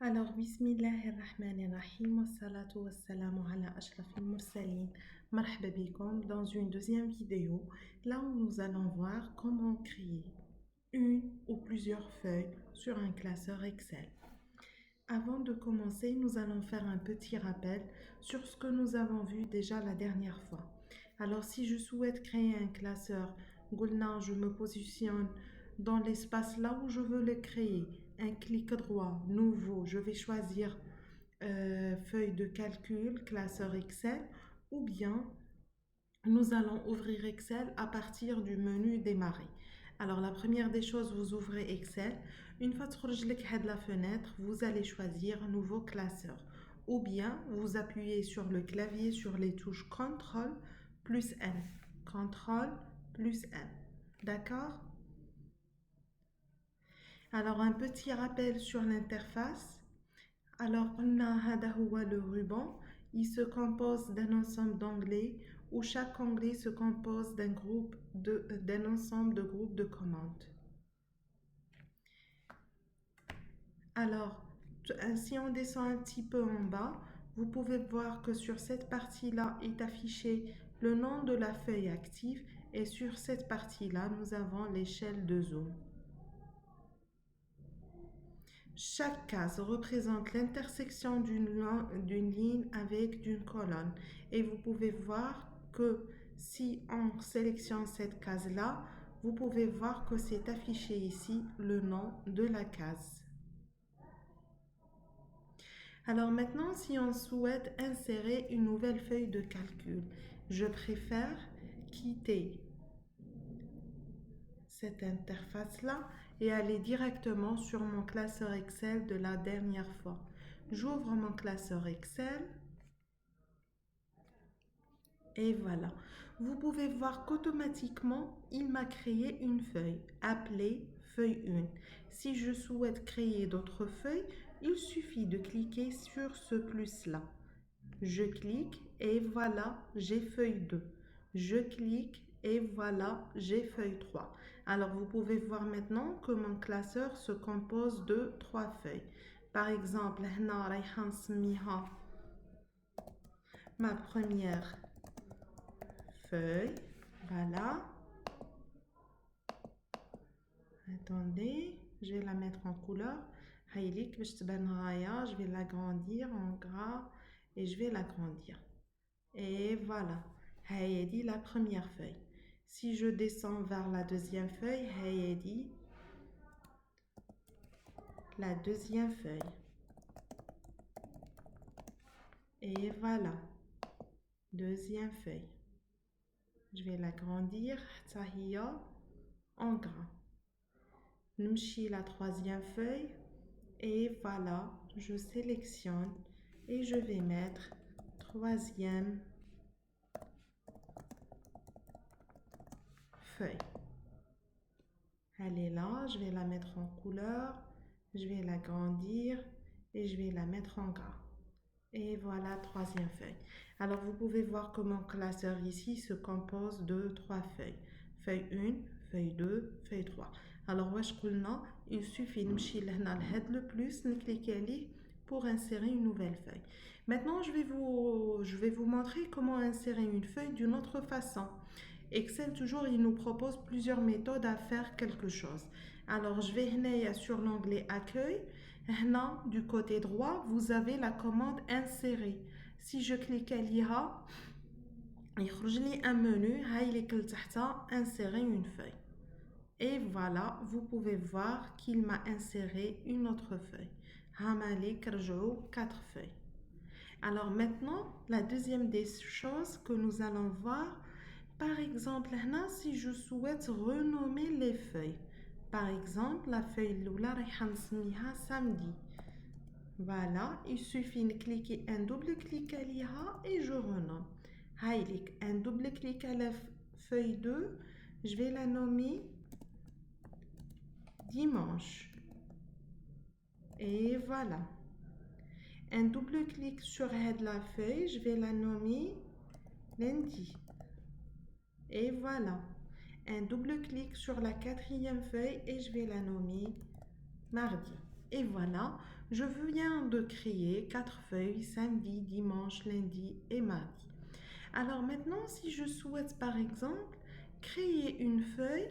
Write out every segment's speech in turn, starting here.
Alors, Bismillahirrahmanirrahim, wassalatu wassalamu ala ashrafil mursalin. Marhaba bikoum dans une deuxième vidéo, là où nous allons voir comment créer une ou plusieurs feuilles sur un classeur Excel. Avant de commencer, nous allons faire un petit rappel sur ce que nous avons vu déjà la dernière fois. Alors, si je souhaite créer un classeur, Goulna, je me positionne dans l'espace là où je veux le créer. Un clic droit, nouveau, je vais choisir feuille de calcul, classeur Excel, ou bien nous allons ouvrir Excel à partir du menu démarrer. Alors la première des choses, vous ouvrez Excel. Une fois que la fenêtre, vous allez choisir nouveau classeur. Ou bien vous appuyez sur le clavier sur les touches CTRL plus N. CTRL plus N. D'accord? Alors un petit rappel sur l'interface. Alors on a le ruban. Il se compose d'un ensemble d'onglets où chaque onglet se compose d'un ensemble de groupes de commandes. Alors, si on descend un petit peu en bas, vous pouvez voir que sur cette partie-là est affiché le nom de la feuille active et sur cette partie-là, nous avons l'échelle de zoom. Chaque case représente l'intersection d'une ligne avec une colonne et vous pouvez voir que si on sélectionne cette case-là, vous pouvez voir que c'est affiché ici le nom de la case. Alors maintenant, si on souhaite insérer une nouvelle feuille de calcul, je préfère quitter cette interface-là et aller directement sur mon classeur Excel de la dernière fois. J'ouvre mon classeur Excel et voilà. Vous pouvez voir qu'automatiquement, il m'a créé une feuille appelée feuille 1. Si je souhaite créer d'autres feuilles, il suffit de cliquer sur ce plus-là. Je clique et voilà, j'ai feuille 2. Je clique et voilà, j'ai feuille 3. Alors, vous pouvez voir maintenant que mon classeur se compose de 3 feuilles. Par exemple, ma première feuille. Voilà. Attendez, je vais la mettre en couleur. Je vais l'agrandir en gras et je vais l'agrandir. Et voilà, dit la première feuille. Si je descends vers la deuxième feuille, dit la deuxième feuille. Et voilà, deuxième feuille. Je vais l'agrandir en gras. Numchi la troisième feuille. Et voilà, je sélectionne et je vais mettre troisième feuille. Elle est là, je vais la mettre en couleur, je vais l'agrandir et je vais la mettre en gras. Et voilà, troisième feuille. Alors, vous pouvez voir que mon classeur ici se compose de 3 feuilles. Feuille 1, feuille 2, feuille 3. Alors, il suffit de le plus, de cliquer pour insérer une nouvelle feuille. Maintenant, je vais vous montrer comment insérer une feuille d'une autre façon. Excel, toujours, il nous propose plusieurs méthodes à faire quelque chose. Alors, je vais venir sur l'onglet Accueil. Là, du côté droit, vous avez la commande Insérer. Si je clique عليها, il y a un menu, Insérer une feuille. Et voilà, vous pouvez voir qu'il m'a inséré une autre feuille. Hamalik 4 feuilles. Alors maintenant, la deuxième des choses que nous allons voir, par exemple, si je souhaite renommer les feuilles. Par exemple, la feuille Lula samedi. Voilà, il suffit de cliquer un double clic à l'IA et je renomme. Un double clic à la feuille 2, je vais la nommer dimanche. Et voilà. Un double clic sur la feuille, je vais la nommer lundi. Et voilà. Un double clic sur la quatrième feuille et je vais la nommer mardi. Et voilà, Je viens de créer 4 feuilles samedi, dimanche, lundi et mardi. Alors maintenant, si je souhaite par exemple créer une feuille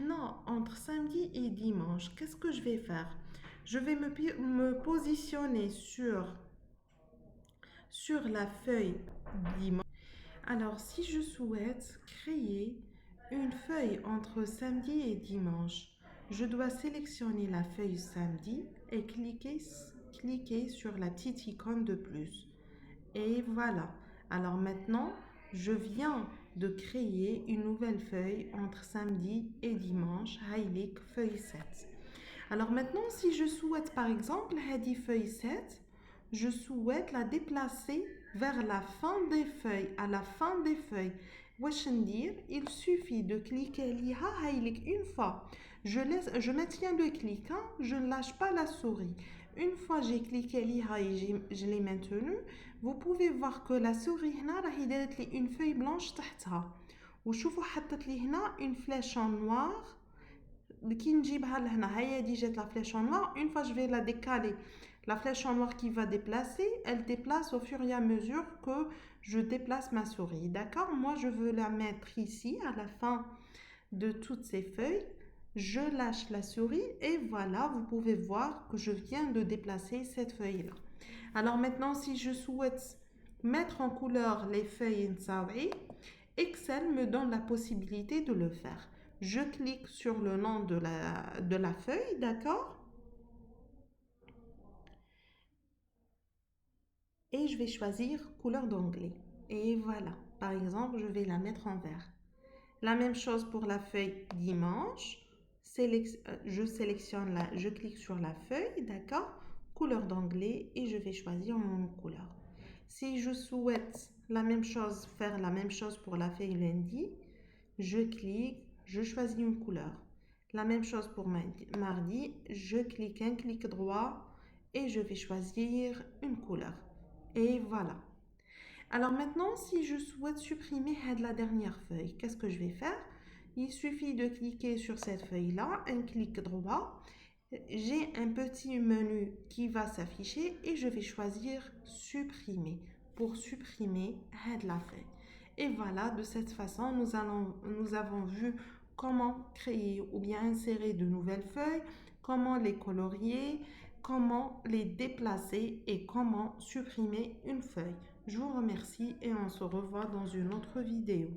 non, entre samedi et dimanche, qu'est-ce que je vais faire? Je vais me positionner sur la feuille dimanche. Alors, si je souhaite créer une feuille entre samedi et dimanche, je dois sélectionner la feuille samedi et cliquer sur la petite icône de plus. Et voilà. Alors maintenant, je viens de créer une nouvelle feuille entre samedi et dimanche, Heilig feuille 7. Alors maintenant, si je souhaite par exemple Hadi feuille 7, je souhaite la déplacer vers la fin des feuilles, à la fin des feuilles. Wesh ندير, il suffit de cliquer liha Heilig une fois. Je maintiens le clic, hein, je ne lâche pas la souris. Une fois j'ai cliqué liha et je l'ai maintenu, vous pouvez voir que la souris هنا راهي دارت لي une feuille blanche تحتها. وشوفوا حطت لي هنا une flèche en noir. كي نجيبها لهنا هيا دي جات la flèche en noir. Une fois je vais la décaler, la flèche en noir qui va déplacer, elle déplace au fur et à mesure que je déplace ma souris. D'accord? Moi je veux la mettre ici à la fin de toutes ces feuilles. Je lâche la souris et voilà, vous pouvez voir que je viens de déplacer cette feuille là. Alors maintenant, si je souhaite mettre en couleur les feuilles Nsawi, Excel me donne la possibilité de le faire. Je clique sur le nom de la feuille, d'accord? Et je vais choisir couleur d'onglet. Et voilà, par exemple, je vais la mettre en vert. La même chose pour la feuille dimanche. Je clique sur la feuille, d'accord? Couleur d'onglet et je vais choisir mon couleur. Si je souhaite faire la même chose pour la feuille lundi, je clique, je choisis une couleur. La même chose pour mardi, je clique un clic droit et je vais choisir une couleur. Et voilà. Alors maintenant, si je souhaite supprimer la dernière feuille, qu'est-ce que je vais faire? Il suffit de cliquer sur cette feuille-là, un clic droit. J'ai un petit menu qui va s'afficher et je vais choisir supprimer pour supprimer la feuille. Et voilà, de cette façon, nous avons vu comment créer ou bien insérer de nouvelles feuilles, comment les colorier, comment les déplacer et comment supprimer une feuille. Je vous remercie et on se revoit dans une autre vidéo.